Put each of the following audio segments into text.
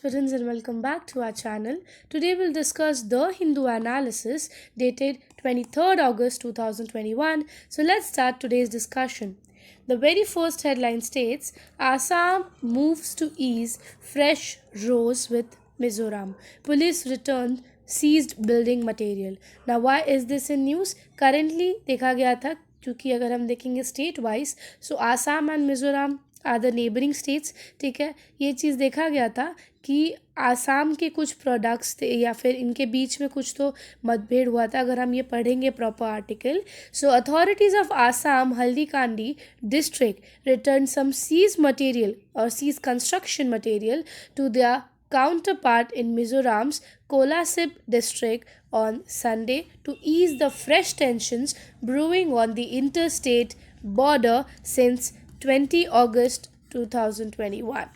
aspirants, and welcome back to our channel. Today we'll discuss the Hindu analysis dated 23rd August 2021. So let's start today's discussion. The very first headline states Assam moves to ease fresh rows with Mizoram. Police returned seized building material. Now why is this in news? Currently देखा गया था क्योंकि अगर हम देखेंगे state wise so Assam and Mizoram are the neighbouring states. ठीक है, ये चीज़ देखा गया था कि आसाम के कुछ प्रोडक्ट्स थे या फिर इनके बीच में कुछ तो मतभेद हुआ था. अगर हम ये पढ़ेंगे proper article, so authorities of Assam Hailakandi district return some seize material और seize construction material to their counterpart in Mizoram's Kolasip district on Sunday to ease the fresh tensions brewing on the interstate border since 20 August 2021.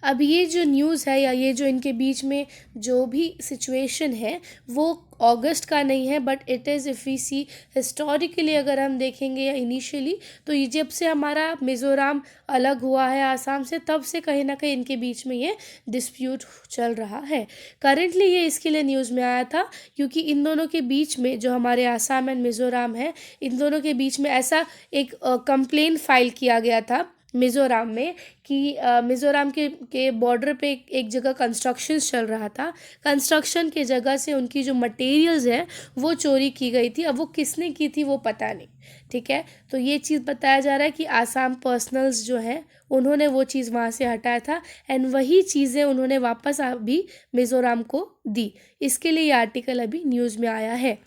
अब ये जो news है या ये जो इनके बीच में जो भी सिचुएशन है वो अगस्त का नहीं है, but it is if we see historically अगर हम देखेंगे या इनिशियली तो ये जब से हमारा मिज़ोरम अलग हुआ है आसाम से तब से कहीं ना कहीं इनके बीच में ये डिस्प्यूट चल रहा है. करेंटली ये इसके लिए न्यूज़ में आया था क्योंकि इन दोनों के बीच में जो हमारे आसाम एंड मिज़ोरम है इन दोनों के बीच में ऐसा एक कंप्लेन फाइल किया गया था मिज़ोरम में कि मिज़ोरम के बॉर्डर पे एक जगह कंस्ट्रक्शन चल रहा था. कंस्ट्रक्शन के जगह से उनकी जो मटेरियल्स हैं वो चोरी की गई थी. अब वो किसने की थी वो पता नहीं. ठीक है, तो ये चीज़ बताया जा रहा है कि आसाम पर्सनल्स जो हैं उन्होंने वो चीज़ वहाँ से हटाया था एंड वही चीज़ें उन्होंने वापस अभी मिज़ोरम को दी. इसके लिए ये आर्टिकल अभी न्यूज़ में आया है.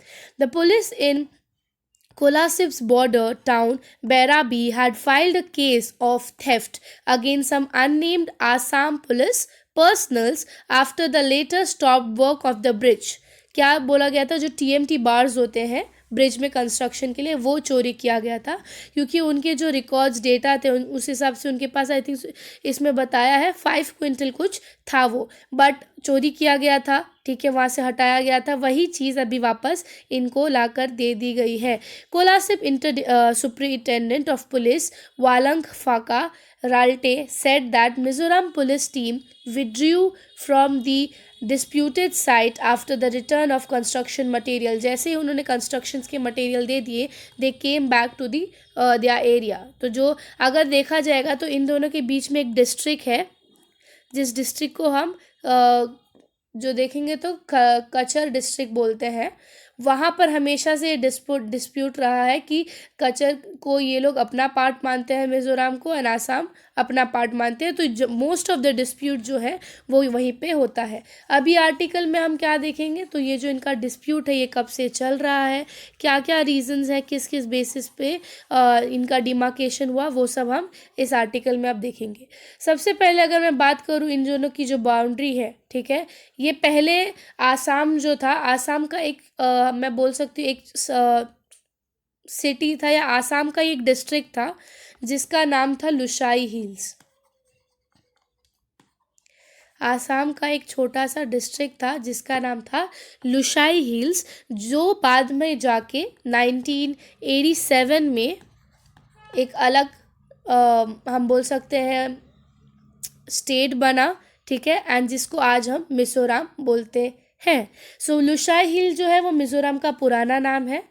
The police in Kolasip's border town Berabi had filed a case of theft against some unnamed Assam police personals after the later stopped work of the bridge. क्या बोला गया था, जो TMT बार्स होते हैं ब्रिज में कंस्ट्रक्शन के लिए वो चोरी किया गया था क्योंकि उनके जो रिकॉर्ड्स डेटा थे उस हिसाब से उनके पास आई थिंक इसमें बताया है 5 क्विंटल कुछ था वो, बट चोरी किया गया था. ठीक है, वहाँ से हटाया गया था. वही चीज़ अभी वापस इनको लाकर दे दी गई है. Kolasib superintendent of police Walang फाका Ralte said that Mizoram police team withdrew from the disputed site after the return of construction material. जैसे ही उन्होंने कंस्ट्रक्शंस के मटेरियल दे दिए they came back to the their area. तो जो अगर देखा जाएगा तो इन दोनों के बीच में एक डिस्ट्रिक्ट है जिस डिस्ट्रिक्ट को हम जो देखेंगे तो कचर डिस्ट्रिक्ट बोलते हैं. वहाँ पर हमेशा से डिस्प्यूट रहा है कि कचर को ये लोग अपना पार्ट मानते हैं मिज़ोरम को एंड आसाम अपना पार्ट मानते हैं. तो मोस्ट ऑफ द डिस्प्यूट जो है वो वहीं पे होता है. अभी आर्टिकल में हम क्या देखेंगे तो ये जो इनका डिस्प्यूट है ये कब से चल रहा है, क्या क्या रीजंस है, किस किस बेसिस पे इनका डिमार्केशन हुआ, वो सब हम इस आर्टिकल में अब देखेंगे. सबसे पहले अगर मैं बात करूँ इन दोनों की जो बाउंड्री है, ठीक है, ये पहले आसाम जो था आसाम का एक मैं बोल सकती हूँ एक सिटी था या आसाम का एक डिस्ट्रिक्ट था जिसका नाम था लुशाई हिल्स. आसाम का एक छोटा सा डिस्ट्रिक्ट था जिसका नाम था लुशाई हिल्स, जो बाद में जाके 1987 में एक अलग हम बोल सकते हैं स्टेट बना. ठीक है, एंड जिसको आज हम मिज़ोरम बोलते हैं. सो लुशाई हिल जो है वो मिज़ोरम का पुराना नाम है.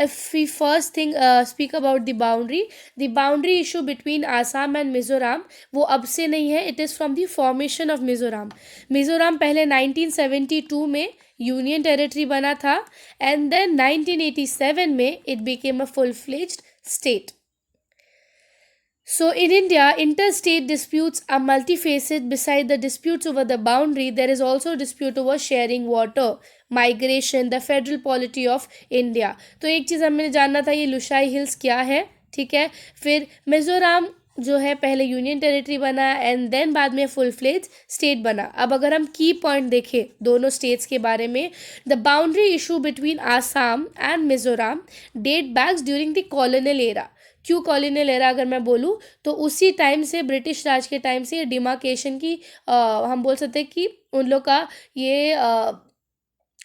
If we first thing speak about the boundary issue between Assam and Mizoram वो अब से नहीं है. it is from the formation of Mizoram. Mizoram पहले 1972 में यूनियन टेरिटरी बना था एंड देन 1987 में it became a full-fledged state. So in India, interstate disputes are multifaceted. Beside the disputes over the boundary, there is also dispute over sharing water, migration, the federal polity of India. तो एक चीज़ हमें जानना था ये Lushai hills क्या है. ठीक है, फिर मिज़ोरम जो है पहले यूनियन टेरिटरी बना एंड देन बाद में फुल फ्लेज स्टेट बना. अब अगर हम की पॉइंट देखें दोनों स्टेट्स के बारे में, the boundary issue between Assam and Mizoram date backs during the colonial era. क्यों कॉलोनियल एरा अगर मैं बोलूँ तो उसी टाइम से ब्रिटिश राज के टाइम से डिमार्केशन की हम बोल सकते हैं कि उन लोग का ये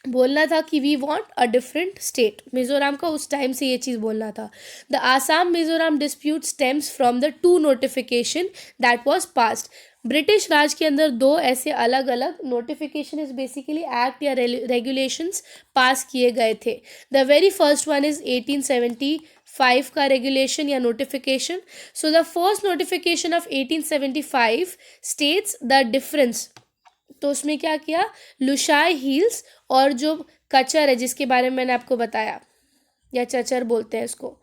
बोलना था कि we want a different state. Mizoram का उस टाइम से ये चीज़ बोलना था. The Assam Mizoram dispute stems from the two notification that was passed. British Raj के अंदर दो ऐसे अलग अलग नोटिफिकेशन इज बेसिकली एक्ट या रेगुलेशंस पास किए गए थे. The very first one is 1875 का रेगुलेशन या notification. So the first notification of 1875 states the difference. तो उसमें क्या किया, लुशाई हिल्स और जो कचर है जिसके बारे में मैंने आपको बताया, या चचर बोलते हैं इसको,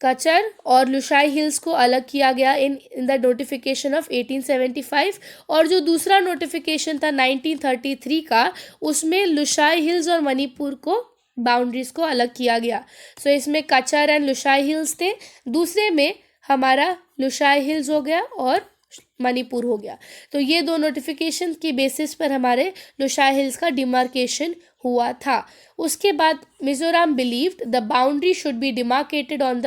कचर और लुशाई हिल्स को अलग किया गया इन द नोटिफिकेशन ऑफ 1875. और जो दूसरा नोटिफिकेशन था 1933 का, उसमें लुशाई हिल्स और मणिपुर को बाउंड्रीज को अलग किया गया. सो इसमें कचर एंड लुशाई हिल्स थे, दूसरे में हमारा लुशाई हिल्स हो गया और मणिपुर हो गया. तो ये दो नोटिफिकेशन की बेसिस पर हमारे लुशाई हिल्स का डिमार्केशन हुआ था. उसके बाद Mizoram believed the boundary should be demarcated on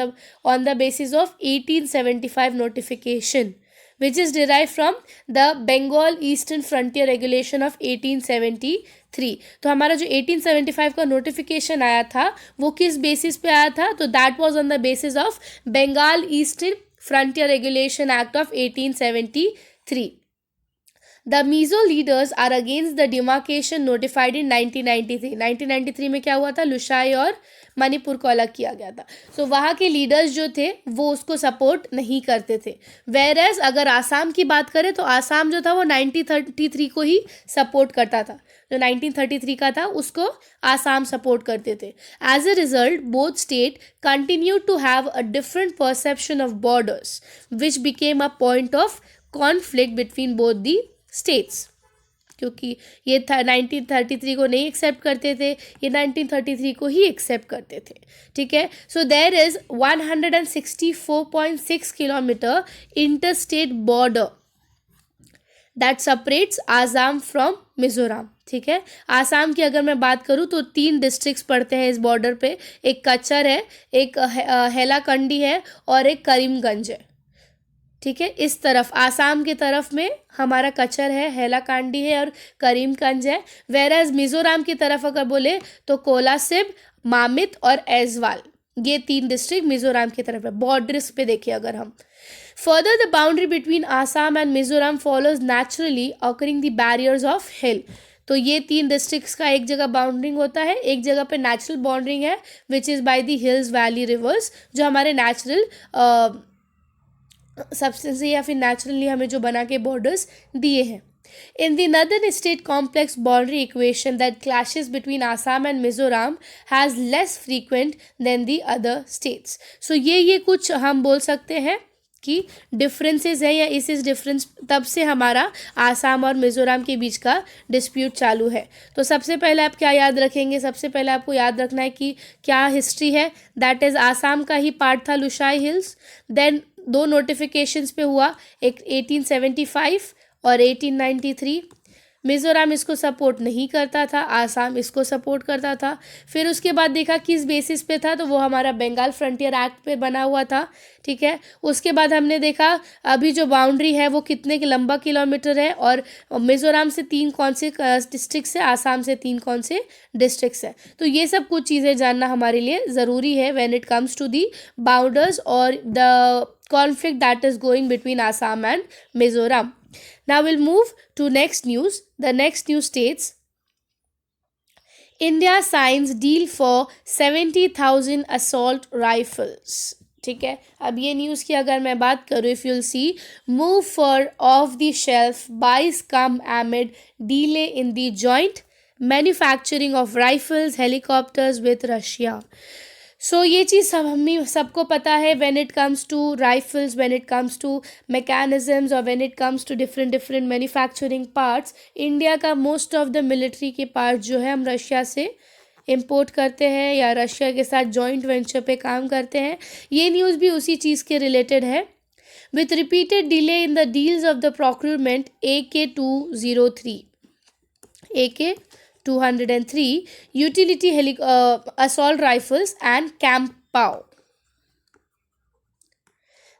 the basis of 1875 notification which is derived from the Bengal Eastern Frontier Regulation of 1873. तो हमारा जो 1875 का नोटिफिकेशन आया था वो किस बेसिस पे आया था, तो that was on the basis of Bengal Eastern Frontier Regulation Act of 1873. The Mizo leaders are against the demarcation notified in 1993. 1993 में क्या हुआ था, लुशाई और मणिपुर को अलग किया गया था. सो वहाँ के लीडर्स जो थे वो उसको सपोर्ट नहीं करते थे. वेरएज अगर आसाम की बात करें तो आसाम जो था वो 1933 को ही सपोर्ट करता था. जो 1933 का था उसको आसाम सपोर्ट करते थे. As a result both state continue to have a different perception of borders which became a point of conflict between both the states. क्योंकि ये था 1933 को नहीं एक्सेप्ट करते थे, ये 1933 को ही एक्सेप्ट करते थे. ठीक है. So there is 164.6 kilometre inter state border that separates Assam from Mizoram. ठीक है. आसाम की अगर मैं बात करूँ तो 3 डिस्ट्रिक्ट्स पड़ते हैं इस बॉर्डर पे. एक कचर है, एक हैलाकंडी है और एक करीमगंज है. ठीक है. इस तरफ आसाम के तरफ में हमारा कचर है, हैलाकांडी है और करीमगंज है. वेरएज मिजोरम की तरफ अगर बोले तो कोलासिब, मामित और ऐजवाल, ये 3 डिस्ट्रिक्ट मिजोरम की तरफ है. बॉर्डर्स पे देखिए अगर हम further the boundary between Assam and Mizoram follows naturally occurring the barriers of hill. तो ये 3 डिस्ट्रिक्ट्स का एक जगह बाउंड्रिंग होता है, एक जगह पे नेचुरल बाउंड्रिंग है which is by the hills valley reverse, जो हमारे नेचुरल सब्सटेंस या फिर नेचुरली हमें जो बना के बॉर्डर्स दिए हैं. In the northern state complex boundary equation that clashes between Assam and Mizoram has less frequent than the other states. So ये कुछ हम बोल सकते हैं कि डिफरेंसेस है या इस डिफरेंस तब से हमारा आसाम और मिजोरम के बीच का डिस्प्यूट चालू है. तो सबसे पहले आप क्या याद रखेंगे, सबसे पहले आपको याद रखना है कि क्या हिस्ट्री है. दैट इज़ आसाम का ही पार्ट था लुशाई हिल्स. देन 2 नोटिफिकेशंस पे हुआ, एक 1875 और 1893. मिज़ोरम इसको सपोर्ट नहीं करता था, आसाम इसको सपोर्ट करता था. फिर उसके बाद देखा किस बेसिस पे था, तो वो हमारा बंगाल फ्रंटियर एक्ट पे बना हुआ था. ठीक है. उसके बाद हमने देखा अभी जो बाउंड्री है वो कितने लंबा किलोमीटर है और मिज़ोरम से 3 कौन से डिस्ट्रिक्ट्स है, आसाम से 3 कौन से डिस्ट्रिक्ट्स है. तो ये सब कुछ चीज़ें जानना हमारे लिए ज़रूरी है when it comes to the boundaries और the conflict that is going between Assam and Mizoram. Now we'll move to next news. The next news states India signs deal for 70,000 assault rifles. ठीक है. अब ये news की अगर मैं बात करूँ, if you'll see move for off the shelf buys come amid delay in the joint manufacturing of rifles helicopters with Russia. So ये चीज़ सबको पता है when it comes to rifles, when it comes to mechanisms और when it comes to different manufacturing parts. India का most of the military के part जो है हम रशिया से इंपोर्ट करते हैं या रशिया के साथ जॉइंट वेंचर पे काम करते हैं. ये न्यूज़ भी उसी चीज़ के रिलेटेड है. With repeated delay in the deals of the procurement AK-203 AK-203 utility assault rifles and Campau.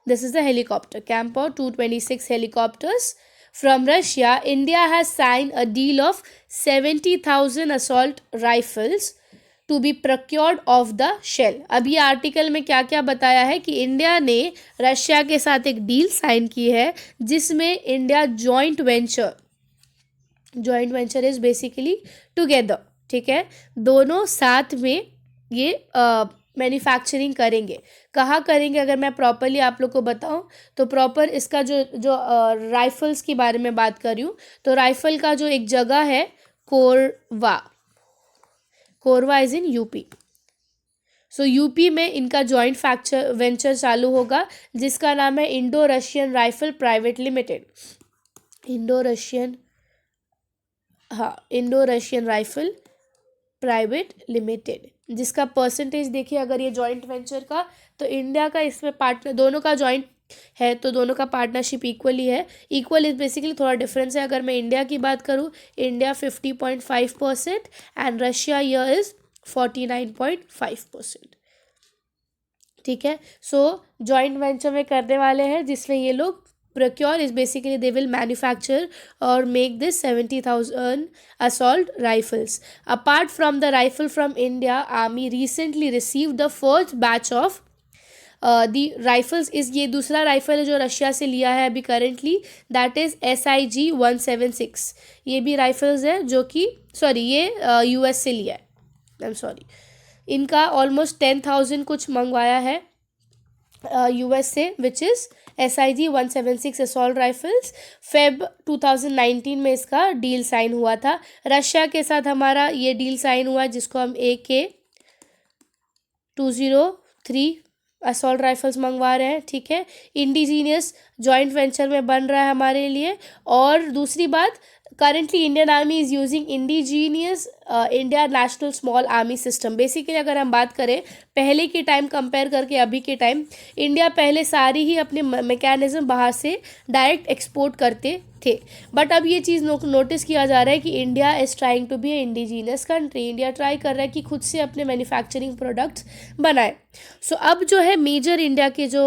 This is the helicopter Campau 226 helicopters from Russia. India has signed a deal of 70,000 assault rifles to be procured off the shelf. अब ये article में क्या क्या बताया है कि India ने Russia के साथ एक डील साइन की है जिसमें India joint venture is basically together, ठीक है, दोनों साथ में ये मैन्युफैक्चरिंग करेंगे। कहाँ करेंगे अगर मैं प्रॉपरली आप लोग को बताऊं तो प्रॉपर इसका जो जो राइफल्स के बारे में बात कर रही हूँ, तो राइफल का जो एक जगह है Korwa is in UP. So UP में इनका जॉइंट वेंचर चालू होगा जिसका नाम है Indo Russian rifle private limited. Indo Russian rifle private limited, जिसका परसेंटेज देखिए अगर ये जॉइंट वेंचर का, तो इंडिया का इसमें पार्टनर, दोनों का जॉइंट है तो दोनों का पार्टनरशिप इक्वली है। इक्वल इज बेसिकली थोड़ा डिफरेंस है। अगर मैं इंडिया की बात करूँ, इंडिया 50.5% एंड रशिया यर इज 49.5%, ठीक है। सो जॉइंट वेंचर में करने वाले हैं जिसमें ये लोग procure is basically they will manufacture or make this 70,000 assault rifles. Apart from the rifle from India, Army recently received the first batch of the rifles is ये दूसरा राइफल है जो रशिया से लिया है अभी करेंटली, दैट इज SIG 176। ये भी राइफल्स है जो कि ये US से लिया है, आई एम सॉरी। इनका ऑलमोस्ट 10,000 कुछ मंगवाया है US से, which is SIG 176 assault rifles. Feb 2019 में इसका डील साइन हुआ था रशिया के साथ। हमारा ये डील साइन हुआ जिसको हम AK-203 असॉल्ट राइफल्स मंगवा रहे हैं, ठीक है। इंडिजीनियस जॉइंट वेंचर में बन रहा है हमारे लिए। और दूसरी बात, currently Indian Army is using indigenous India National Small Army System। Basically अगर हम बात करें पहले के टाइम कंपेयर करके अभी के टाइम, इंडिया पहले सारी ही अपने मैकेनिज्म बाहर से डायरेक्ट एक्सपोर्ट करते थे, बट अब ये चीज़ नोटिस किया जा रहा है कि India is trying to be a indigenous country. India try कर रहा है कि खुद से अपने मैन्युफैक्चरिंग प्रोडक्ट्स बनाए। सो अब जो है मेजर इंडिया के जो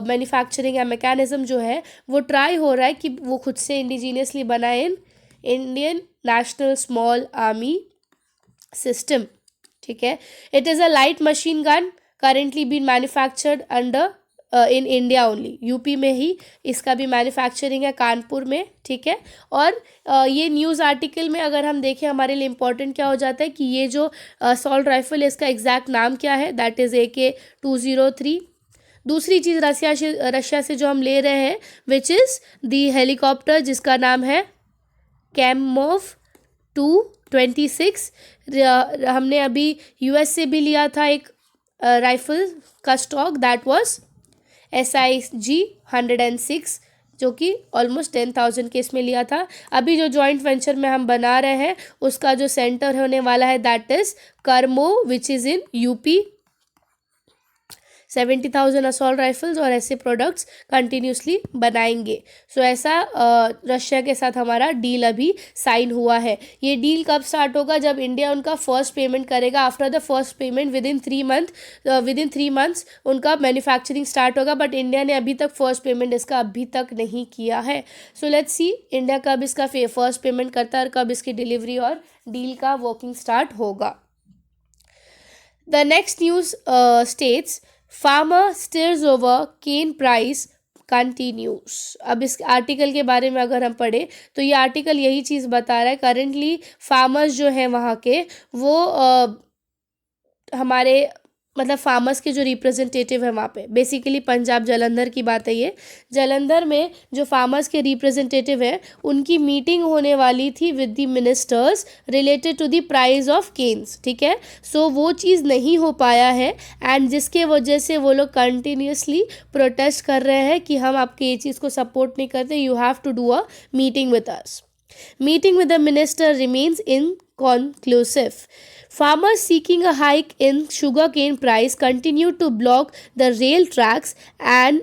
मैन्युफैक्चरिंग या मैकेनिज्म जो है वो ट्राई हो रहा है कि वो खुद से इंडिजीनियसली बनाए इन Indian national small army system, ठीक है। It is a light machine gun currently been manufactured under in India only. UP में ही इसका भी मैन्युफैक्चरिंग है, कानपुर में, ठीक है। और ये न्यूज़ आर्टिकल में अगर हम देखें हमारे लिए इम्पोर्टेंट क्या हो जाता है कि ये जो असॉल्ट राइफल है इसका एग्जैक्ट नाम क्या है, दैट इज़ AK-203। दूसरी चीज़ रशिया से जो हम ले रहे हैं विच इज़ दी हेलीकॉप्टर जिसका नाम है कैमोव 226। हमने अभी US से भी लिया था एक राइफल का स्टॉक, दैट वाज SIG 106 जो कि ऑलमोस्ट 10,000 के इसमें लिया था। अभी जो जॉइंट वेंचर में हम बना रहे हैं उसका जो सेंटर होने वाला है दैट इज़ करमो which is in UP। 70,000 assault rifles और ऐसे प्रोडक्ट्स कंटिन्यूसली बनाएंगे। सो ऐसा रशिया के साथ हमारा डील अभी साइन हुआ है। ये डील कब स्टार्ट होगा, जब इंडिया उनका फर्स्ट पेमेंट करेगा। After the first payment with in 3 months उनका मैन्युफैक्चरिंग स्टार्ट होगा, बट इंडिया ने अभी तक फर्स्ट पेमेंट इसका अभी तक नहीं किया है। सो लेट्स सी इंडिया कब इसका फर्स्ट पेमेंट करता है और कब इसकी डिलीवरी और डील का वर्किंग स्टार्ट होगा। The next news states farmer stirs over cane price continues. अब इस आर्टिकल के बारे में अगर हम पढ़े तो ये आर्टिकल यही चीज़ बता रहा है, करेंटली फार्मर्स जो हैं वहाँ के वो हमारे मतलब फार्मर्स के जो रिप्रेजेंटेटिव है वहाँ पे, बेसिकली पंजाब जालंधर की बात है ये। जालंधर में जो फार्मर्स के रिप्रेजेंटेटिव है उनकी मीटिंग होने वाली थी with the ministers related to the price of canes, ठीक है। सो वो चीज़ नहीं हो पाया है एंड जिसके वजह से वो लोग कंटिन्यूसली प्रोटेस्ट कर रहे हैं कि हम आपके ये चीज़ को सपोर्ट नहीं करते, you have to do a meeting with us. Meeting with the minister remains inconclusive. Farmers seeking a hike in sugarcane price continue to block the rail tracks and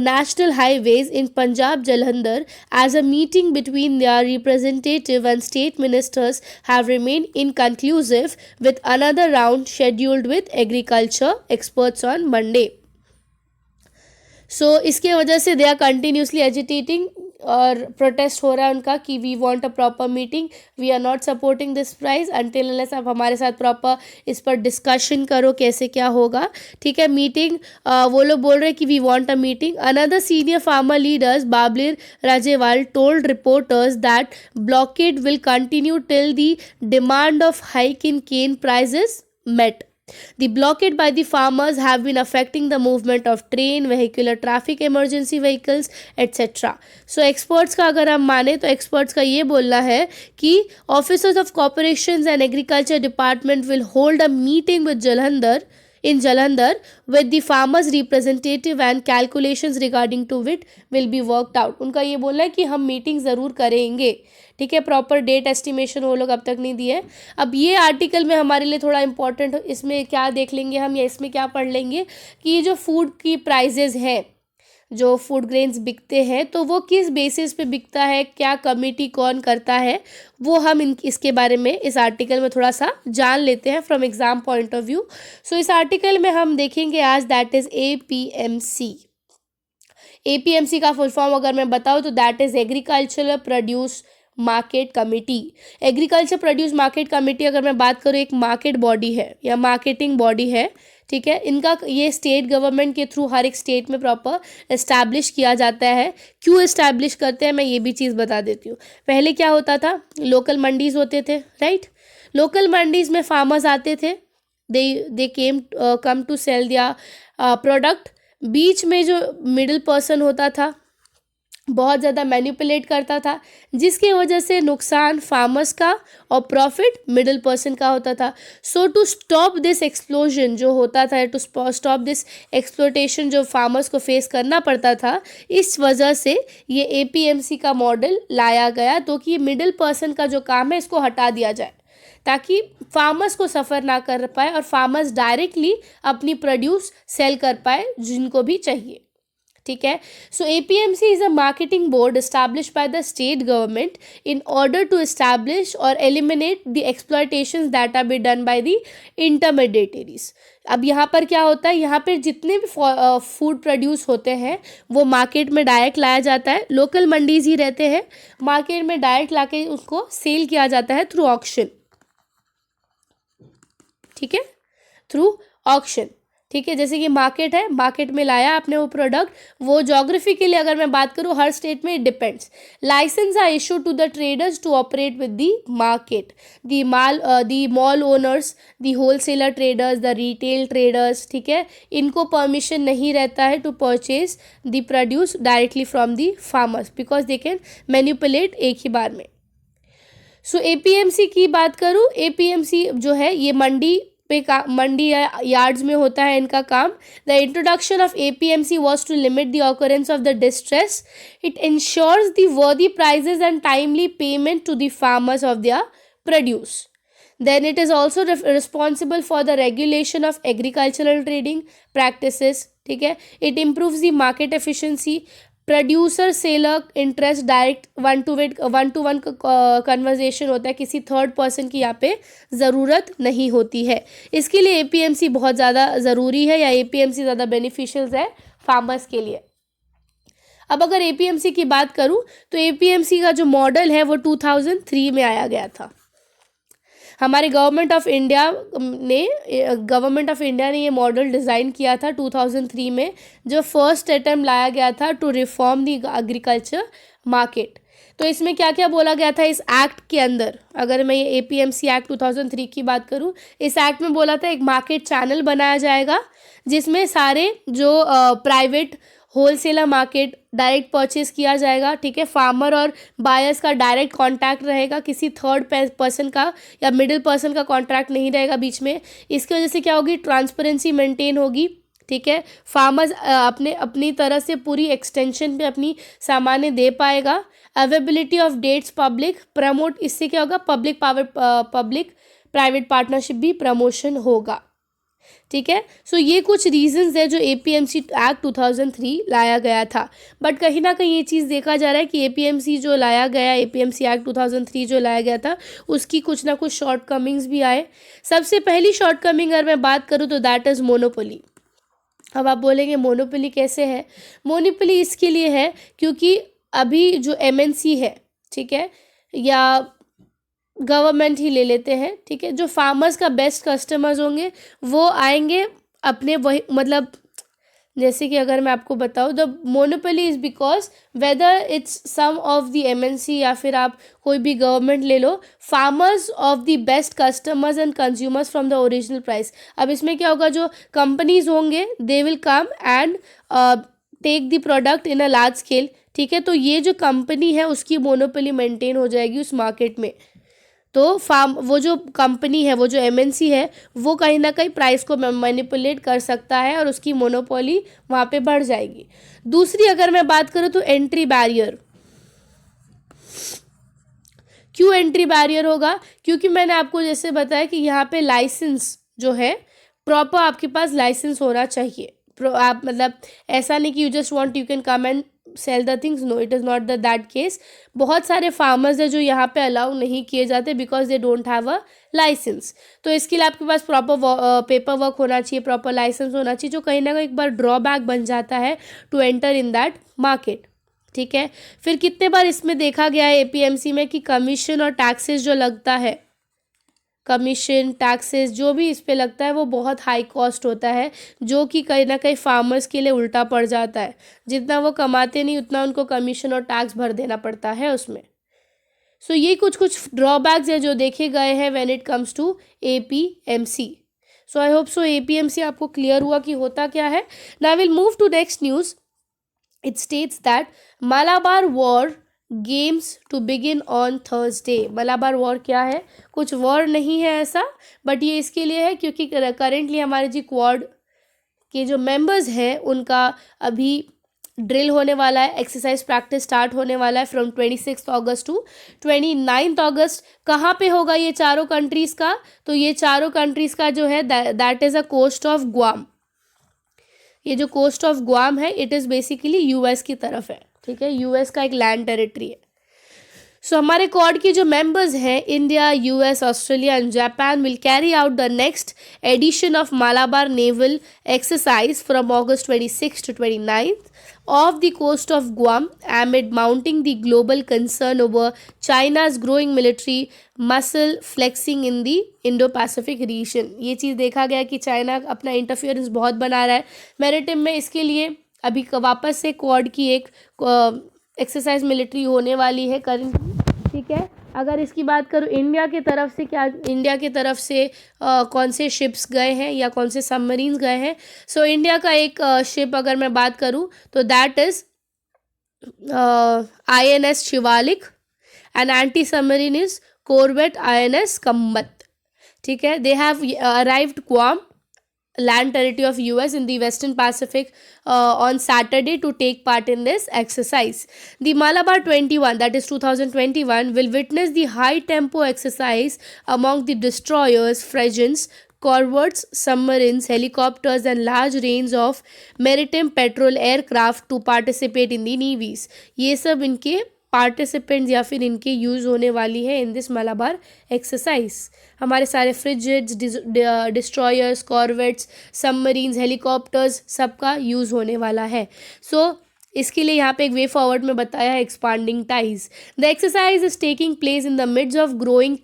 national highways in Punjab Jalandhar as a meeting between their representative and state ministers have remained inconclusive, with another round scheduled with agriculture experts on Monday. So इसके वजह से they are continuously agitating और protest हो रहा है उनका कि we want a proper meeting, we are not supporting this price until unless आप हमारे साथ प्रॉपर इस पर डिस्कशन करो कैसे क्या होगा, ठीक है। मीटिंग, वो लोग बोल रहे हैं कि we want a meeting. Another senior farmer leaders Balbir Rajewal told reporters that blockade will continue till the demand of hike in cane prices met. The blockade by the farmers have been affecting the movement of train, vehicular traffic, emergency vehicles, etc. So experts का अगर हम माने तो experts का ये बोलना है कि officers of corporations and agriculture department will hold a meeting with Jalandhar with the farmers representative and calculations regarding to it will be worked out. उनका ये बोलना है कि हम मीटिंग ज़रूर करेंगे, ठीक है। प्रॉपर डेट एस्टिमेशन वो लोग अब तक नहीं दिए। अब ये आर्टिकल में हमारे लिए थोड़ा इंपॉर्टेंट, इसमें क्या देख लेंगे हम या इसमें क्या पढ़ लेंगे कि ये जो फूड की प्राइजेज हैं, जो फूड ग्रेन्स बिकते हैं, तो वो किस बेसिस पे बिकता है, क्या कमिटी कौन करता है, वो हम इसके बारे में इस आर्टिकल में थोड़ा सा जान लेते हैं from exam point of view. So इस आर्टिकल में हम देखेंगे आज दैट इज़ APMC। APMC का फुल फॉर्म अगर मैं बताऊँ तो that is agricultural produce market committee. Agriculture produce market committee अगर मैं बात करूँ एक मार्केट बॉडी है या मार्केटिंग बॉडी है, ठीक है। इनका ये स्टेट गवर्नमेंट के थ्रू हर एक स्टेट में प्रॉपर इस्टेब्लिश किया जाता है। क्यों इस्टेब्लिश करते हैं मैं ये भी चीज़ बता देती हूँ। पहले क्या होता था, लोकल मंडीज़ होते थे, राइट। लोकल मंडीज़ में फार्मर्स आते थे, दे कम टू सेल दिया प्रोडक्ट। बीच में जो मिडिल पर्सन होता था बहुत ज़्यादा मैनिपुलेट करता था, जिसकी वजह से नुकसान फार्मर्स का और प्रॉफिट मिडिल पर्सन का होता था। सो टू स्टॉप दिस एक्सप्लोजन जो होता था, टू स्टॉप दिस एक्सप्लोटेशन जो फार्मर्स को फेस करना पड़ता था, इस वजह से ये APMC का मॉडल लाया गया, तो कि मिडिल पर्सन का जो काम है इसको हटा दिया जाए ताकि फार्मर्स को सफ़र ना कर पाए और फार्मर्स डायरेक्टली अपनी प्रोड्यूस सेल कर पाए जिनको भी चाहिए, ठीक है। So APMC is a marketing board establish by the state government in order to establish और eliminate the exploitations that are be done by the intermediaries. अब यहाँ पर क्या होता है, यहाँ पर जितने भी फूड प्रोड्यूस होते हैं वो मार्केट में डायरेक्ट लाया जाता है। लोकल मंडीज ही रहते हैं, मार्केट में डायरेक्ट लाके उसको सेल किया जाता है थ्रू ऑक्शन, ठीक है, थ्रू ऑक्शन, ठीक है। जैसे कि मार्केट है, मार्केट में लाया आपने वो प्रोडक्ट, वो ज्योग्राफी के लिए अगर मैं बात करूँ हर स्टेट में depends. Licence are issue to the traders to operate with the market, the mall owners, the wholesaler traders, the retail traders, ठीक है, इनको परमिशन नहीं रहता है to purchase the produce directly from the farmers because they can manipulate एक ही बार में। सो APMC की बात करूँ, APMC जो है ये मंडी या यार्ड्स में होता है इनका काम। The introduction of APMC was to limit the occurrence of the distress. It ensures the worthy prices and timely payment to the farmers of their produce. Then it is also responsible for the regulation of agricultural trading practices, ठीक है। It improves the market efficiency, producer seller interest direct one two one conversation होता है, किसी third person की यहाँ पे ज़रूरत नहीं होती है। इसके लिए APMC बहुत ज़्यादा ज़रूरी है या APMC ज़्यादा बेनिफिशियल है फार्मर्स के लिए। अब अगर APMC की बात करूँ तो APMC का जो मॉडल है वो 2003 में आया गया था। हमारे गवर्नमेंट ऑफ इंडिया ने ये मॉडल डिज़ाइन किया था 2003 में, जो फर्स्ट अटेम्प्ट लाया गया था to reform the agriculture market. तो इसमें क्या क्या बोला गया था इस एक्ट के अंदर, अगर मैं ये APMC एक्ट 2003 की बात करूँ, इस एक्ट में बोला था एक मार्केट चैनल बनाया जाएगा जिसमें सारे जो private wholesaler market direct purchase किया जाएगा, ठीक है। फार्मर और बायर्स का डायरेक्ट कांटेक्ट रहेगा, किसी थर्ड पर्सन का या मिडिल पर्सन का कांटेक्ट नहीं रहेगा बीच में। इसकी वजह से क्या होगी, ट्रांसपेरेंसी मेंटेन होगी, ठीक है। फार्मर्स अपनी तरह से पूरी एक्सटेंशन पे अपनी सामानें दे पाएगा। Availability of dates public promote, इससे क्या होगा, पब्लिक प्राइवेट पार्टनरशिप भी प्रमोशन होगा, ठीक है। सो ये कुछ रीजंस है जो APMC एक्ट 2003 लाया गया था। बट कहीं ना कहीं ये चीज़ देखा जा रहा है कि APMC जो लाया गया, APMC एक्ट 2003 जो लाया गया था, उसकी कुछ ना कुछ शॉर्टकमिंग्स भी आए। सबसे पहली शॉर्टकमिंग अगर मैं बात करूँ तो दैट इज़ मोनोपोली। अब आप बोलेंगे मोनोपोली कैसे है? मोनोपोली इसके लिए है क्योंकि अभी जो एमएनसी है, ठीक है, या गवर्नमेंट ही ले लेते हैं, ठीक है, जो फार्मर्स का बेस्ट कस्टमर्स होंगे वो आएंगे अपने वही, मतलब जैसे कि अगर मैं आपको बताऊँ, the monopoly is because whether it's some of the MNC या फिर आप कोई भी गवर्नमेंट ले लो, farmers of the best customers and consumers from the original price. अब इसमें क्या होगा, जो कंपनीज होंगे they will come and take the product in a large scale, ठीक है, तो ये जो कंपनी है उसकी मोनोपोली मेंटेन हो जाएगी उस मार्केट में। तो वो जो कंपनी है, वो जो एमएनसी है, वो कहीं ना कहीं प्राइस को मैनिपुलेट कर सकता है और उसकी मोनोपोली वहाँ पे बढ़ जाएगी। दूसरी अगर मैं बात करूँ तो एंट्री बैरियर। क्यों एंट्री बैरियर होगा? क्योंकि मैंने आपको जैसे बताया कि यहाँ पे लाइसेंस जो है, प्रॉपर आपके पास लाइसेंस होना चाहिए। आप मतलब ऐसा नहीं कि you just want you can come and sell the things, no it is not that case. बहुत सारे फार्मर्स है जो यहाँ पे अलाउ नहीं किए जाते because they don't have a licence. तो इसके लिए आपके पास प्रॉपर पेपर वर्क होना चाहिए, प्रॉपर लाइसेंस होना चाहिए, जो कहीं ना कहीं एक बार ड्रॉबैक बन जाता है to enter in that market, ठीक है। फिर कितने बार इसमें देखा गया है एपीएमसी में कि कमीशन और टैक्सेस जो लगता है, कमीशन टैक्सेस जो भी इस पे लगता है वो बहुत हाई कॉस्ट होता है, जो कि कहीं ना कहीं फार्मर्स के लिए उल्टा पड़ जाता है। जितना वो कमाते नहीं उतना उनको कमीशन और टैक्स भर देना पड़ता है उसमें। सो ये कुछ कुछ ड्रॉबैक्स है जो देखे गए हैं when it comes to APMC. So I hope so APMC आपको क्लियर हुआ कि होता क्या है। Now will move to next news. It states that Malabar War games to begin on Thursday। Malabar War क्या है? कुछ वॉर नहीं है ऐसा, बट ये इसके लिए है क्योंकि करेंटली हमारे जी क्वाड के जो मेंबर्स हैं उनका अभी ड्रिल होने वाला है, एक्सरसाइज प्रैक्टिस स्टार्ट होने वाला है फ्रॉम 26 अगस्त टू 29 अगस्त। कहाँ पे होगा ये चारों कंट्रीज़ का? तो ये चारों कंट्रीज़ का जो है that is a coast of Guam. ये जो कोस्ट ऑफ ग्वाम है इट इज़ बेसिकली यूएस की तरफ है, ठीक है, यूएस का एक लैंड टेरिटरी है। सो हमारे क्वाड की जो मेंबर्स हैं, India, US, Australia and Japan will carry out the next edition of Malabar naval exercise from August 26 to 29 off the coast of Guam amid mounting the global concern over China's growing military muscle flexing in the Indo-Pacific region। ये चीज़ देखा गया कि China अपना interference बहुत बना रहा है maritime में। इसके लिए अभी वापस से क्वाड की एक एक्सरसाइज मिलिट्री होने वाली है करेंटली, ठीक है। अगर इसकी बात करूँ इंडिया की तरफ से, क्या इंडिया की तरफ से कौन से शिप्स गए हैं या कौन से सबमरीन्स गए हैं? सो इंडिया का एक शिप अगर मैं बात करूँ तो that is INS Shivalik and anti submarine is corvette INS कम्बत, ठीक है। They have arrived ग्वाम, land territory of US in the Western Pacific on Saturday to take part in this exercise. The Malabar 21, that is 2021, will witness the high tempo exercise among the destroyers, frigates, corvettes, submarines, helicopters and large range of maritime patrol aircraft to participate in the navies। ये सब इनके participants या फिर इनके use होने वाली है in this Malabar exercise. हमारे सारे frigates, destroyers, corvettes, submarines, helicopters सबका यूज़ होने वाला है। सो इसके लिए यहाँ पे एक वे फॉरवर्ड में बताया है expanding ties. The exercise is taking place in the midst of growing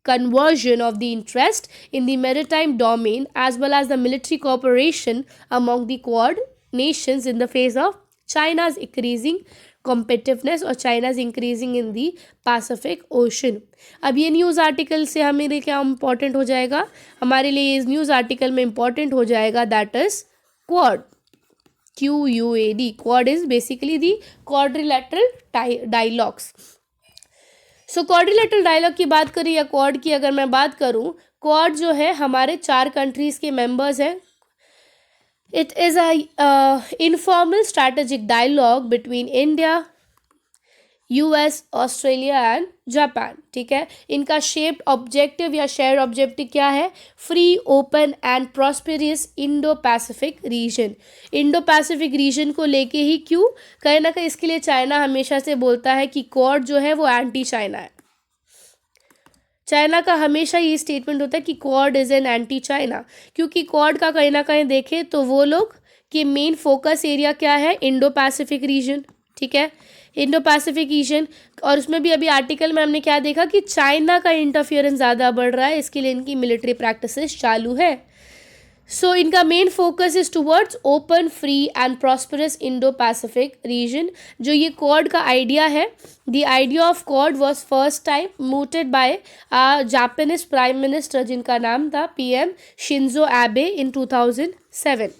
conversion of the interest in the maritime domain as well as the military cooperation among the Quad nations in the face of China's increasing competitiveness और China's increasing in the Pacific Ocean। अब ये news article से हमें लिए क्या important हो जाएगा? हमारे लिए इस न्यूज़ आर्टिकल में इम्पॉर्टेंट हो जाएगा that is Quad, QUAD। Quad is basically the quadrilateral dialogues. So quadrilateral dialogue की बात करें या क्वाड की अगर मैं बात करूं, क्वाड जो है हमारे 4 कंट्रीज़ के मेंबर्स हैं। It is a informal strategic dialogue between India, US, Australia and Japan, ठीक है। इनका शेप्ड ऑब्जेक्टिव या शेयर ऑब्जेक्टिव क्या है? Free, open and prosperous Indo Pacific region. Indo Pacific region को लेके ही, क्यों? कहीं ना कहीं इसके लिए चाइना हमेशा से बोलता है कि क्वाड जो है वो एंटी चाइना है। चाइना का हमेशा ये स्टेटमेंट होता है कि quad is an anti China, क्योंकि क्वाड का कहीं ना कहीं देखें तो वो लोग कि मेन फोकस एरिया क्या है? इंडो पैसिफिक रीजन, ठीक है। इंडो पैसिफिक रीजन, और उसमें भी अभी आर्टिकल में हमने क्या देखा कि चाइना का इंटरफियरेंस ज़्यादा बढ़ रहा है, इसके लिए इनकी मिलिट्री प्रैक्टिसेस चालू है. सो इनका main focus is towards open, free and prosperous Indo Pacific region. जो ये क्वाड का आइडिया है, the idea of Quad was first time mooted by Japanese prime minister जिनका नाम था PM शिंजो एबे इन 2007.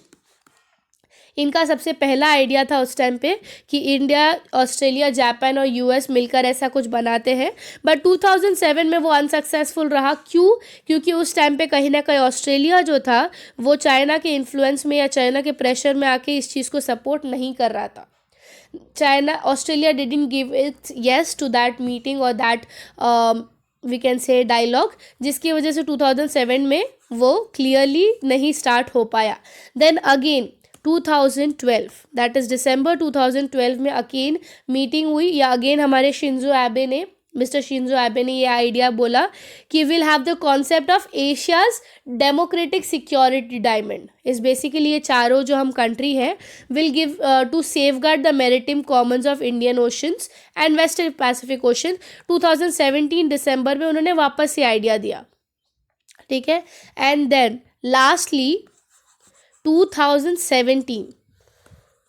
इनका सबसे पहला आइडिया था उस टाइम पे कि इंडिया, ऑस्ट्रेलिया, जापान और US मिलकर ऐसा कुछ बनाते हैं. बट 2007 में वो अनसक्सेसफुल रहा. क्यों? क्योंकि उस टाइम पे कहीं ना कहीं ऑस्ट्रेलिया जो था वो चाइना के इन्फ्लुएंस में या चाइना के प्रेशर में आके इस चीज़ को सपोर्ट नहीं कर रहा था. China, Australia didn't give it yes to that meeting और that we can say dialogue, जिसकी वजह से 2007 में वो क्लियरली नहीं स्टार्ट हो पाया. देन अगेन 2012, दैट इज दिसंबर 2012 में अगेन मीटिंग हुई, या अगेन हमारे मिस्टर शिंजो एबे ने ये आइडिया बोला कि will have the concept of Asia's democratic security diamond. इस बेसिकली ये चारों जो हम कंट्री हैं will give to safeguard the maritime commons of Indian oceans and western Pacific ocean. 2017 दिसंबर में उन्होंने वापस ये आइडिया दिया. ठीक है. एंड देन लास्टली 2017,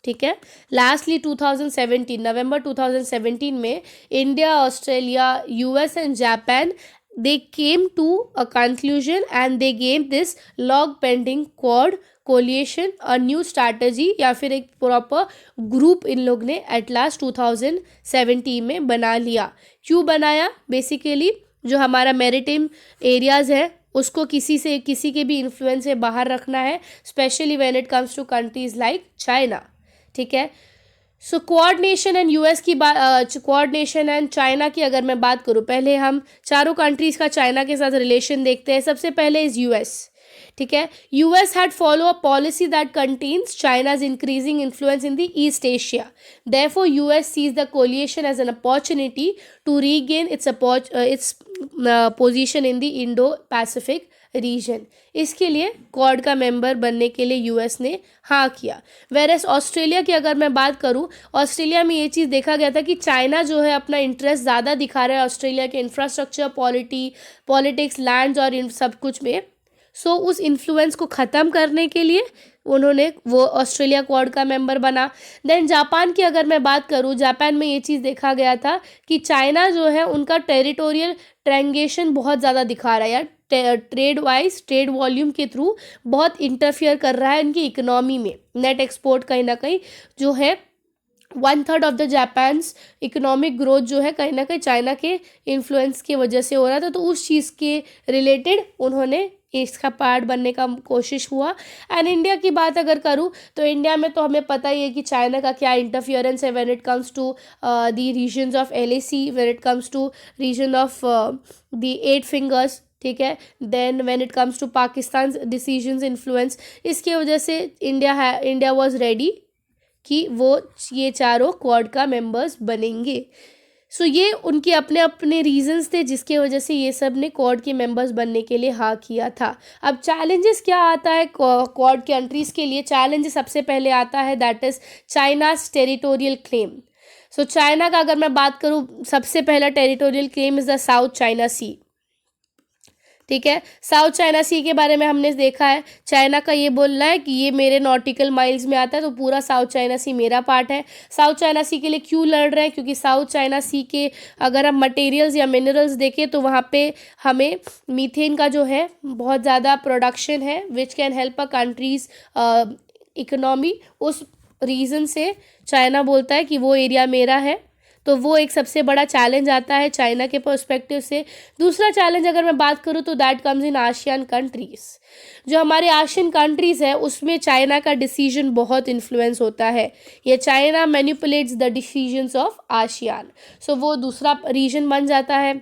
ठीक है, लास्टली 2017 नवंबर 2017 में India, Australia, US and Japan they came to a conclusion and they gave this long pending Quad coalition a new strategy, या फिर एक प्रॉपर ग्रुप इन लोग ने एट लास्ट 2017 में बना लिया. क्यों बनाया? बेसिकली जो हमारा मैरिटाइम एरियाज है उसको किसी के भी इन्फ्लुएंस से बाहर रखना है, specially when it comes to countries like China. ठीक है. सो कोऑर्डिनेशन एंड US की बात, कोऑर्डिनेशन एंड चाइना की अगर मैं बात करूँ, पहले हम चारों कंट्रीज़ का चाइना के साथ रिलेशन देखते हैं. सबसे पहले इज US. ठीक है. US had follow a policy that contains China's increasing influence in the East Asia. Therefore US sees the coalition as an opportunity to regain its position in the Indo Pacific region. इसके लिए quad का member बनने के लिए US ने हाँ किया. Whereas Australia की अगर मैं बात करूँ, ऑस्ट्रेलिया में ये चीज़ देखा गया था कि चाइना जो है अपना इंटरेस्ट ज़्यादा दिखा रहा है ऑस्ट्रेलिया के इंफ्रास्ट्रक्चर, पॉलिटिक्स, लैंड्स और इन सब कुछ में. सो उस इन्फ्लुएंस को ख़त्म करने के लिए उन्होंने वो ऑस्ट्रेलिया क्वाड का मेंबर बना. देन जापान की अगर मैं बात करूँ, जापान में ये चीज़ देखा गया था कि चाइना जो है उनका टेरिटोरियल ट्रैंगेशन बहुत ज़्यादा दिखा रहा है यार, ट्रेड वाइज, ट्रेड वॉल्यूम के थ्रू बहुत इंटरफियर कर रहा है इनकी इकोनॉमी में. नेट एक्सपोर्ट कहीं ना कहीं जो है 1/3 of the Japan's economic growth जो है कहीं ना कहीं चाइना के इन्फ्लुएंस की वजह से हो रहा था. तो उस चीज़ के रिलेटेड उन्होंने इसका पार्ट बनने का कोशिश हुआ. एंड इंडिया की बात अगर करूँ तो इंडिया में तो हमें पता ही है कि चाइना का क्या इंटरफियरेंस है when it comes to the regions of LAC, when it comes to region of the 8 fingers. ठीक है. Then when it comes to Pakistan decisions influence, इसके वजह से इंडिया वाज रेडी कि वो ये चारों क्वाड का मेंबर्स बनेंगे. सो ये उनके अपने अपने रीजंस थे जिसके वजह से ये सब ने क्वाड के मेंबर्स बनने के लिए हाँ किया था. अब चैलेंजेस क्या आता है क्वाड कंट्रीज़ के लिए? चैलेंज सबसे पहले आता है that is China's territorial claim. So China का अगर मैं बात करूँ, सबसे पहला territorial claim is the South China Sea. ठीक है. साउथ चाइना सी के बारे में हमने देखा है, चाइना का ये बोलना है कि ये मेरे नॉटिकल माइल्स में आता है तो पूरा साउथ चाइना सी मेरा पार्ट है. साउथ चाइना सी के लिए क्यों लड़ रहे हैं? क्योंकि साउथ चाइना सी के अगर हम मटेरियल्स या मिनरल्स देखें तो वहाँ पे हमें मीथेन का जो है बहुत ज़्यादा प्रोडक्शन है which can help a countries economy. उस रीज़न से चाइना बोलता है कि वो एरिया मेरा है. तो वो एक सबसे बड़ा चैलेंज आता है चाइना के पर्सपेक्टिव से. दूसरा चैलेंज अगर मैं बात करूँ तो that comes in ASEAN countries. जो हमारे एशियन कंट्रीज़ है उसमें चाइना का डिसीजन बहुत इन्फ्लुएंस होता है. ये China manipulates the decisions of ASEAN. So वो दूसरा रीजन बन जाता है.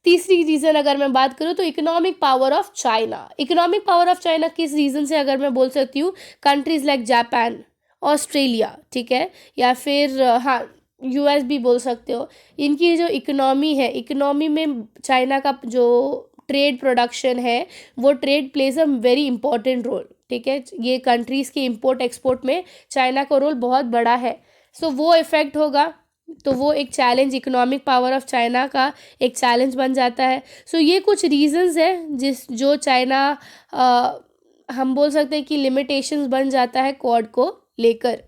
तीसरी रीज़न अगर मैं बात करूँ तो economic power of China. Economic power of China किस रीज़न से अगर मैं बोल सकती हूँ, कंट्रीज़ लाइक जापान, ऑस्ट्रेलिया, ठीक है, या फिर हाँ US भी बोल सकते हो. इनकी जो इकोनॉमी है, इकोनॉमी में चाइना का जो ट्रेड प्रोडक्शन है वो trade plays a very important role. ठीक है. ये कंट्रीज़ के इंपोर्ट एक्सपोर्ट में चाइना का रोल बहुत बड़ा है. सो वो इफ़ेक्ट होगा, तो वो एक challenge, economic power of China का एक चैलेंज बन जाता है। सो ये कुछ रीजंस है जो चाइना हम बोल सकते हैं कि लिमिटेशंस बन जाता है क्वाड को लेकर।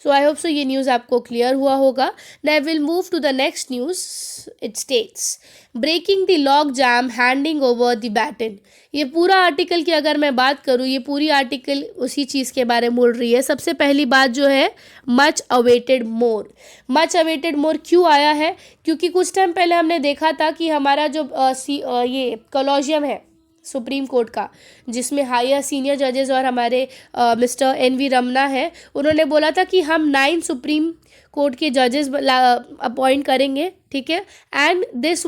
सो आई होप सो ये न्यूज़ आपको क्लियर हुआ होगा। Now will move to the next news. It states breaking the lock jam handing over the baton. ये पूरा आर्टिकल की अगर मैं बात करूँ, ये पूरी आर्टिकल उसी चीज़ के बारे में बोल रही है। सबसे पहली बात जो है, मच अवेटेड मोर। मच अवेटेड मोर क्यों आया है? क्योंकि कुछ टाइम पहले हमने देखा था कि हमारा जो ये कॉलोजियम है सुप्रीम कोर्ट का, जिसमें हायर सीनियर जजेस और हमारे मिस्टर एन.वी. रमना है, उन्होंने बोला था कि हम 9 सुप्रीम कोर्ट के जजेस अपॉइंट करेंगे, ठीक है। And this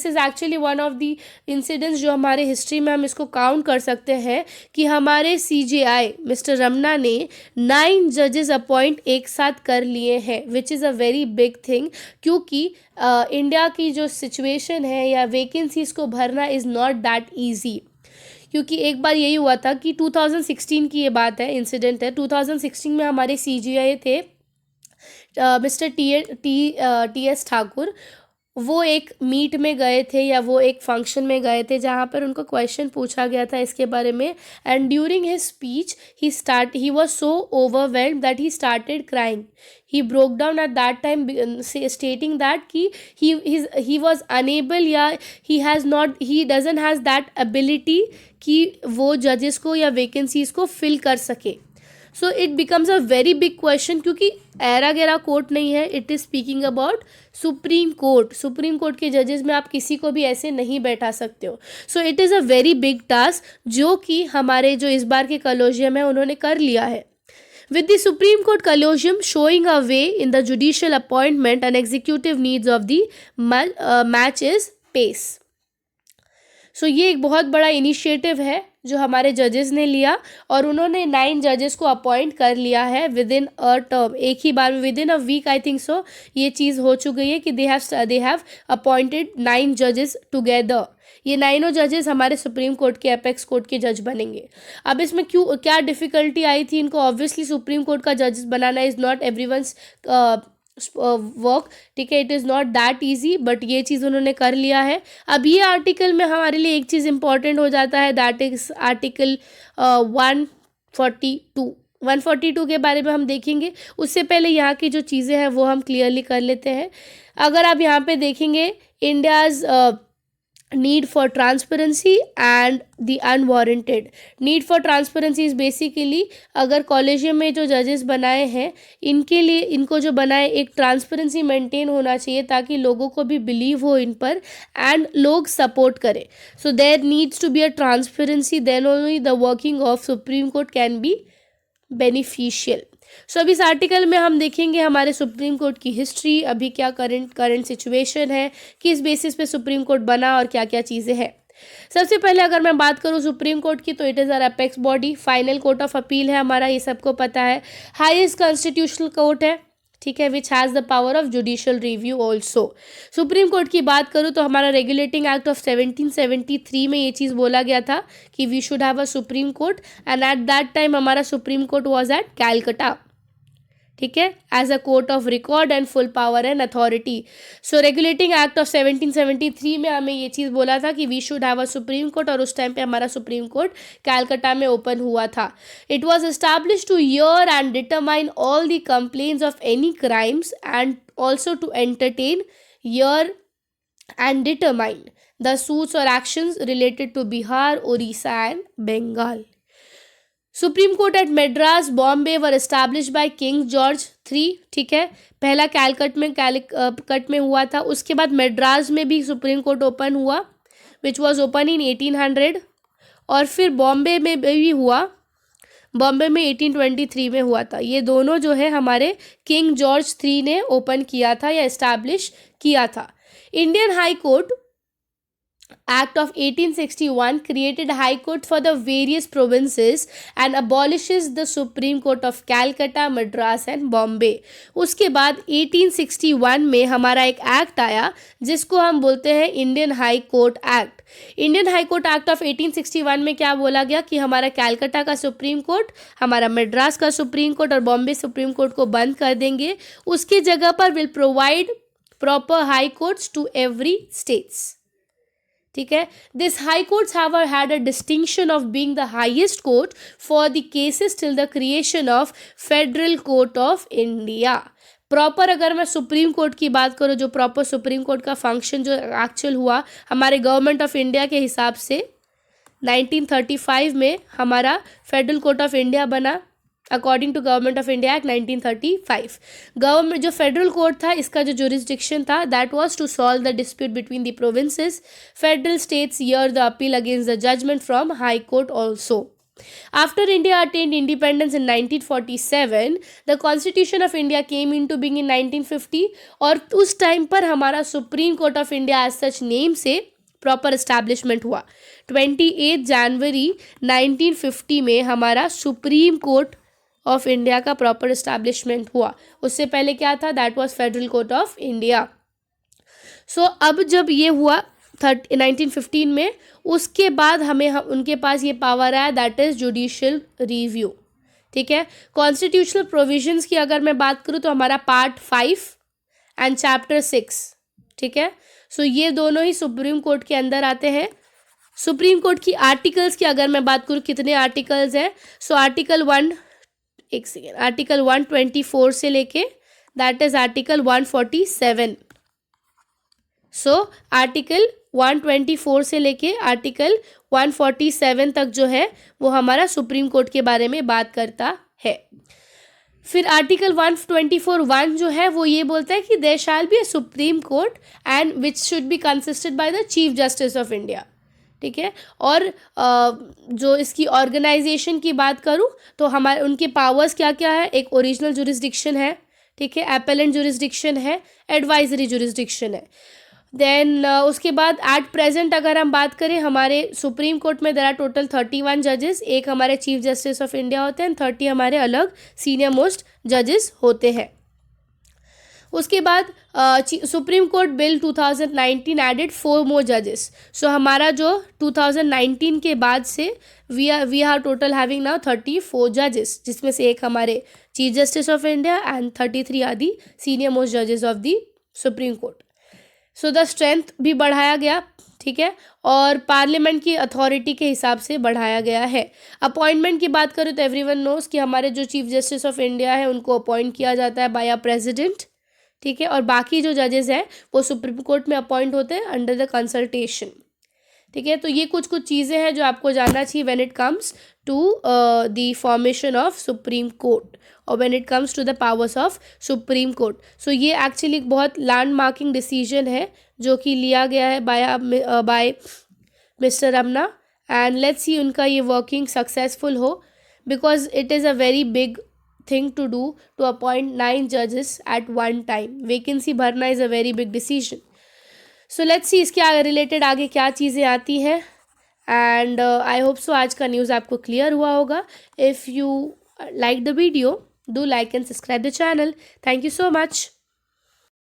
is actually one of the incidents जो हमारे हिस्ट्री में हम इसको काउंट कर सकते हैं कि हमारे CJI मिस्टर रमना ने 9 जजेस अपॉइंट एक साथ कर लिए हैं, which is a very big thing. क्योंकि इंडिया की जो सिचुएशन है या वैकेंसीज को भरना इज़ नॉट दैट ईजी। क्योंकि एक बार यही हुआ था कि 2016 की ये बात है, इंसिडेंट है। 2016 में हमारे CJI थे मिस्टर टी एस ठाकुर। वो एक मीट में गए थे या वो एक फंक्शन में गए थे जहाँ पर उनको क्वेश्चन पूछा गया था इसके बारे में। And during his speech he was so overwhelmed that he started crying. He broke down eight that time, stating that कि ही वॉज अनेबल या he doesn't has that ability कि वो जजेस को या वैकेंसीज को फिल कर सके। So it becomes a very big question, क्योंकि एरा गैरा कोर्ट नहीं है, it is speaking about supreme court. Supreme court के जजेस में आप किसी को भी ऐसे नहीं बैठा सकते हो। So it is a very big task जो कि हमारे जो इस बार के कॉलोजियम है उन्होंने कर लिया है। With the Supreme Court Collegium showing a way in the judicial appointment and executive needs of the match is pace. सो ये एक बहुत बड़ा इनिशिएटिव है जो हमारे जजेस ने लिया और उन्होंने 9 जजेस को अपॉइंट कर लिया है विद इन अ टर्म, एक ही बार में, within a week I think so ये चीज़ हो चुकी है कि दे हैव अपॉइंटेड 9 जजेस टुगेदर। ये 9 जजेस हमारे सुप्रीम कोर्ट के अपेक्स कोर्ट के जज बनेंगे। अब इसमें क्या डिफ़िकल्टी आई थी इनको? ऑब्वियसली सुप्रीम कोर्ट का जजेस बनाना इज़ नॉट एवरीवन्स वर्क, ठीक है, it is not that easy, but ये चीज़ उन्होंने कर लिया है। अब ये आर्टिकल में हमारे लिए एक चीज़ इंपॉर्टेंट हो जाता है, दैट इज आर्टिकल 142 के बारे में हम देखेंगे। उससे पहले यहाँ की जो चीज़ें हैं वो हम क्लियरली कर लेते हैं। अगर आप यहाँ पे देखेंगे, India's need for transparency and the unwarranted need for transparency is basically अगर कॉलेजियम में जो जजेस बनाए हैं इनके लिए, इनको जो बनाए, एक ट्रांसपेरेंसी मेंटेन होना चाहिए ताकि लोगों को भी बिलीव हो इन पर एंड लोग सपोर्ट करें। So there needs to be a transparency, then only the working of Supreme Court can be beneficial. So अब इस आर्टिकल में हम देखेंगे हमारे सुप्रीम कोर्ट की हिस्ट्री, अभी क्या करंट सिचुएशन है, किस बेसिस पे सुप्रीम कोर्ट बना और क्या क्या चीज़ें हैं। सबसे पहले अगर मैं बात करूँ सुप्रीम कोर्ट की, तो it is our apex body, final court of appeal है हमारा, ये सबको पता है। हाईएस्ट कॉन्स्टिट्यूशनल कोर्ट है, ठीक है, which has the power of judicial review also. Supreme court की बात करूँ तो हमारा रेगुलेटिंग एक्ट ऑफ 1773 में ये चीज़ बोला गया था कि we should have a supreme court, and at that time हमारा Supreme Court was at Calcutta, ठीक है, as a court of record and full power and authority. So Regulating Act of 1773 में हमें ये चीज़ बोला था कि we should have a supreme Court, और उस टाइम पे हमारा सुप्रीम कोर्ट कैलकटा में ओपन हुआ था। It was establish to hear and determine all the complaints of any crimes and also to entertain, hear and determine the suits और actions related to Bihar, Orissa and Bengal. Supreme Court at Madras, Bombay were establish by King George III, ठीक है। पहला कैलकट में हुआ था, उसके बाद मेड्रास में भी सुप्रीम कोर्ट ओपन हुआ, विच वॉज ओपन इन 1800, और फिर बॉम्बे में भी हुआ, बॉम्बे में 1823 में हुआ था। ये दोनों जो है हमारे किंग जॉर्ज III ने ओपन किया था या एस्टैब्लिश किया था। Indian high court Act of 1861 created High Court for the various provinces and abolishes the Supreme Court of Calcutta, Madras and Bombay. उसके बाद 1861 में हमारा एक एक्ट आया जिसको हम बोलते हैं Indian high court act. Indian high court act of 1861 में क्या बोला गया कि हमारा कैलकाटा का सुप्रीम कोर्ट, हमारा मद्रास का सुप्रीम कोर्ट और बॉम्बे सुप्रीम कोर्ट को बंद कर देंगे. उसकी जगह पर will provide proper high courts to every states. ठीक है. This high courts have had a distinction of being the highest court for the cases till the creation of federal court of India. Proper अगर मैं supreme court की बात करूँ, जो proper supreme court का function जो एक्चुअल हुआ हमारे गवर्नमेंट ऑफ इंडिया के हिसाब से 1935 में हमारा फेडरल कोर्ट ऑफ इंडिया बना according to government of India act 1935. Government जो फेडरल कोर्ट था, इसका जो जुरिस्डिक्शन था that was to solve the dispute between the provinces. Federal states hear the appeal against the judgement from high court also. After India attained independence in 1947, the Constitution of India came into being in 1950 और उस time पर हमारा Supreme Court of India as such name से proper establishment हुआ. 28 जनवरी 1950 में हमारा Supreme Court of India का प्रॉपर एस्टैब्लिशमेंट हुआ. उससे पहले क्या था, that was Federal court of India. So अब जब ये हुआ 1915 में, उसके बाद हमें उनके पास ये पावर आया दैट इज जुडिशियल रिव्यू. ठीक है. कॉन्स्टिट्यूशनल प्रोविजंस की अगर मैं बात करूँ तो हमारा पार्ट 5 एंड चैप्टर 6. ठीक है. सो ये दोनों ही सुप्रीम कोर्ट के अंदर आते हैं. सुप्रीम कोर्ट की आर्टिकल्स की अगर मैं बात करूँ कितने आर्टिकल्स हैं, सो आर्टिकल 124 से लेके that is article 147. So article 124 से लेके आर्टिकल 147 तक जो है वो हमारा सुप्रीम कोर्ट के बारे में बात करता है. फिर आर्टिकल 124(1) जो है वो ये बोलता है कि there shall be a supreme court and which should be consisted by the chief justice of India. ठीक है. और जो इसकी ऑर्गेनाइजेशन की बात करूँ तो हमारे उनके पावर्स क्या क्या है, एक ओरिजिनल जुरिस्डिक्शन है. ठीक है. एपेलेंट जुरिस्डिक्शन है, एडवाइजरी जुरिस्डिक्शन है. देन उसके बाद एट प्रेजेंट अगर हम बात करें हमारे सुप्रीम कोर्ट में देयर आर टोटल 31 जजेस. एक हमारे चीफ जस्टिस ऑफ इंडिया होते हैं, 30 हमारे अलग सीनियर मोस्ट जजेस होते हैं. उसके बाद Supreme Court bill 2019 added 4 more जजेस. सो हमारा जो 2019 के बाद से we are total having now 34 जजेस, जिसमें से एक हमारे Chief justice of India and 33 are the senior most जजेस of the Supreme Court. So the strength भी बढ़ाया गया. ठीक है. और पार्लियामेंट की अथॉरिटी के हिसाब से बढ़ाया गया है. अपॉइंटमेंट की बात करूँ तो एवरीवन नोज कि हमारे जो चीफ जस्टिस ऑफ इंडिया है उनको अपॉइंट किया जाता है बाय अ प्रेसिडेंट. ठीक है. और बाकी जो जजेस हैं वो सुप्रीम कोर्ट में अपॉइंट होते हैं अंडर द कंसल्टेशन. ठीक है. तो ये कुछ चीज़ें हैं जो आपको जानना चाहिए when it comes to the formation of Supreme Court और when it comes to the powers of Supreme Court. So ये एक्चुअली एक बहुत लैंड मार्किंग डिसीजन है जो कि लिया गया है by mister Ramana. And let's see उनका ये वर्किंग सक्सेसफुल हो, because it is a very big thing to do to appoint 9 जजेस एट वन टाइम. वैकेंसी भरना is a very big decision. So let's see इसके रिलेटेड आगे क्या चीज़ें आती हैं. एंड आई होप सो आज का न्यूज़ आपको क्लियर हुआ होगा. If you like the video, do like and subscribe the channel. Thank you so much.